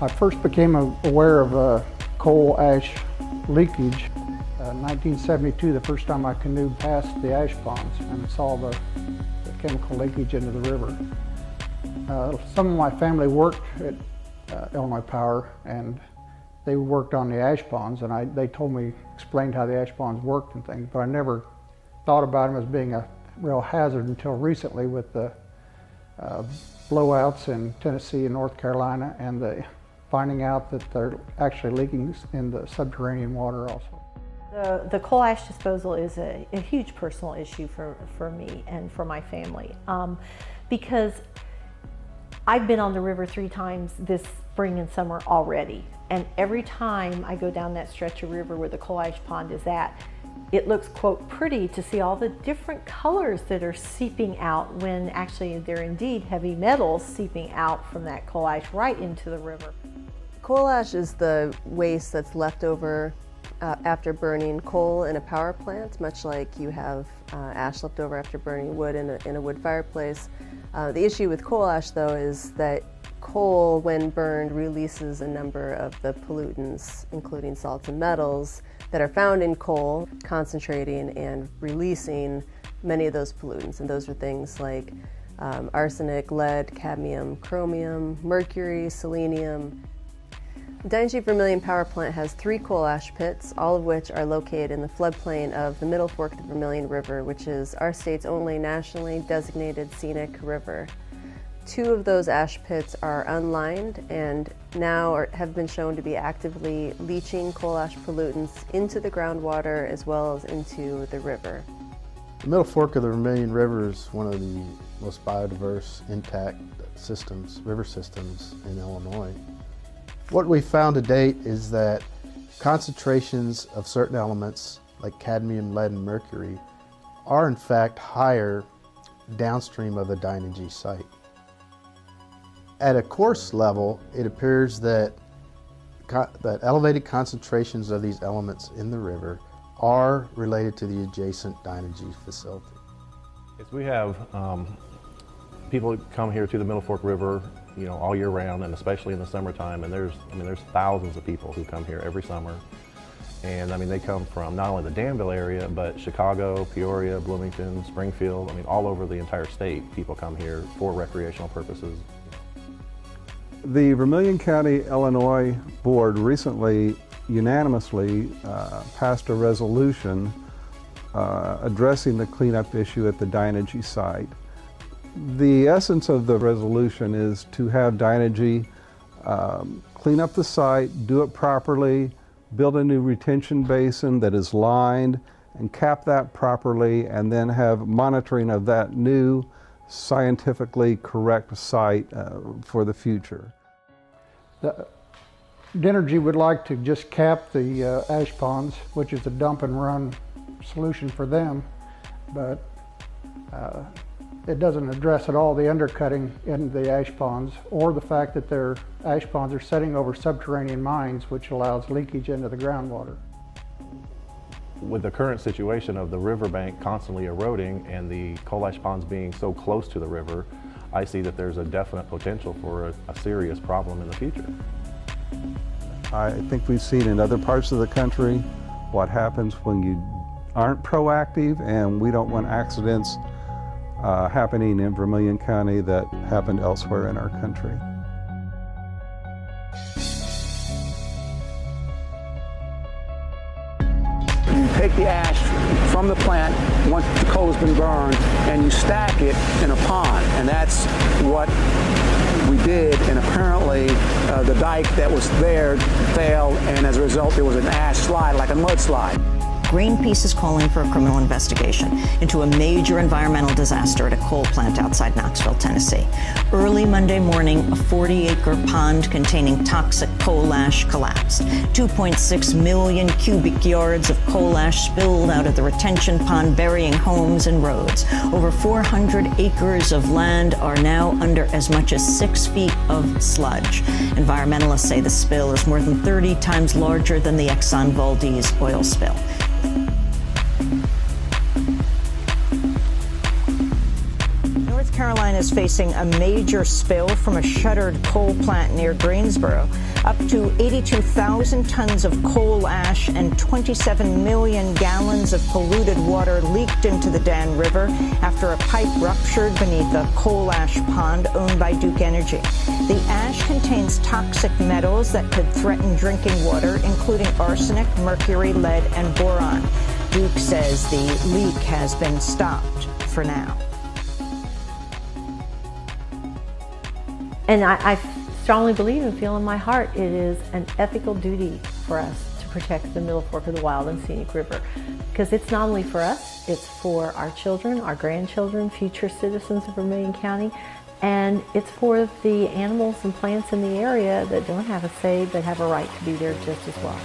I first became aware of coal ash leakage in 1972, the first time I canoed past the ash ponds and saw the chemical leakage into the river. Some of my family worked at Illinois Power, and they worked on the ash ponds, and they told me, explained how the ash ponds worked and things, but I never thought about them as being a real hazard until recently with the blowouts in Tennessee and North Carolina, and finding out that they're actually leaking in the subterranean water also. The coal ash disposal is a huge personal issue for me and for my family, because I've been on the river 3 times this spring and summer already, and every time I go down that stretch of river where the coal ash pond is at, it looks, quote, pretty to see all the different colors that are seeping out when actually they're indeed heavy metals seeping out from that coal ash right into the river. Coal ash is the waste that's left over after burning coal in a power plant, much like you have ash left over after burning wood in a wood fireplace. The issue with coal ash, though, is that coal, when burned, releases a number of the pollutants, including salts and metals, that are found in coal, concentrating and releasing many of those pollutants. And those are things like arsenic, lead, cadmium, chromium, mercury, selenium. The Dynegy Vermilion Power Plant has 3 coal ash pits, all of which are located in the floodplain of the Middle Fork of the Vermilion River, which is our state's only nationally designated scenic river. 2 of those ash pits are unlined and now have been shown to be actively leaching coal ash pollutants into the groundwater as well as into the river. The Middle Fork of the Vermilion River is one of the most biodiverse, intact river systems in Illinois. What we found to date is that concentrations of certain elements like cadmium, lead, and mercury are in fact higher downstream of the Dynegy site. At a coarse level, it appears that elevated concentrations of these elements in the river are related to the adjacent Dynegy facility. Yes, we have people come here to the Middle Fork River, all year round, and especially in the summertime. And there's thousands of people who come here every summer. And they come from not only the Danville area, but Chicago, Peoria, Bloomington, Springfield. All over the entire state, people come here for recreational purposes. The Vermilion County, Illinois Board recently unanimously passed a resolution addressing the cleanup issue at the Dynegy site. The essence of the resolution is to have Dynegy clean up the site, do it properly, build a new retention basin that is lined, and cap that properly, and then have monitoring of that new scientifically correct site for the future. Dynegy would like to just cap the ash ponds, which is a dump and run solution for them, but it doesn't address at all the undercutting in the ash ponds or the fact that their ash ponds are setting over subterranean mines, which allows leakage into the groundwater. With the current situation of the riverbank constantly eroding and the coal ash ponds being so close to the river, I see that there's a definite potential for a serious problem in the future. I think we've seen in other parts of the country what happens when you aren't proactive, and we don't want accidents happening in Vermilion County that happened elsewhere in our country. You take the ash from the plant once the coal has been burned and you stack it in a pond, and that's what we did. And apparently the dike that was there failed, and as a result there was an ash slide, like a mudslide. Greenpeace is calling for a criminal investigation into a major environmental disaster at a coal plant outside Knoxville, Tennessee. Early Monday morning, a 40-acre pond containing toxic coal ash collapsed. 2.6 million cubic yards of coal ash spilled out of the retention pond, burying homes and roads. Over 400 acres of land are now under as much as 6 feet of sludge. Environmentalists say the spill is more than 30 times larger than the Exxon Valdez oil spill. Carolina is facing a major spill from a shuttered coal plant near Greensboro. Up to 82,000 tons of coal ash and 27 million gallons of polluted water leaked into the Dan River after a pipe ruptured beneath a coal ash pond owned by Duke Energy. The ash contains toxic metals that could threaten drinking water, including arsenic, mercury, lead, and boron. Duke says the leak has been stopped for now. And I strongly believe and feel in my heart it is an ethical duty for us to protect the Middle Fork of the Wild and Scenic River, because it's not only for us, it's for our children, our grandchildren, future citizens of Vermilion County, and it's for the animals and plants in the area that don't have a say but have a right to be there just as well.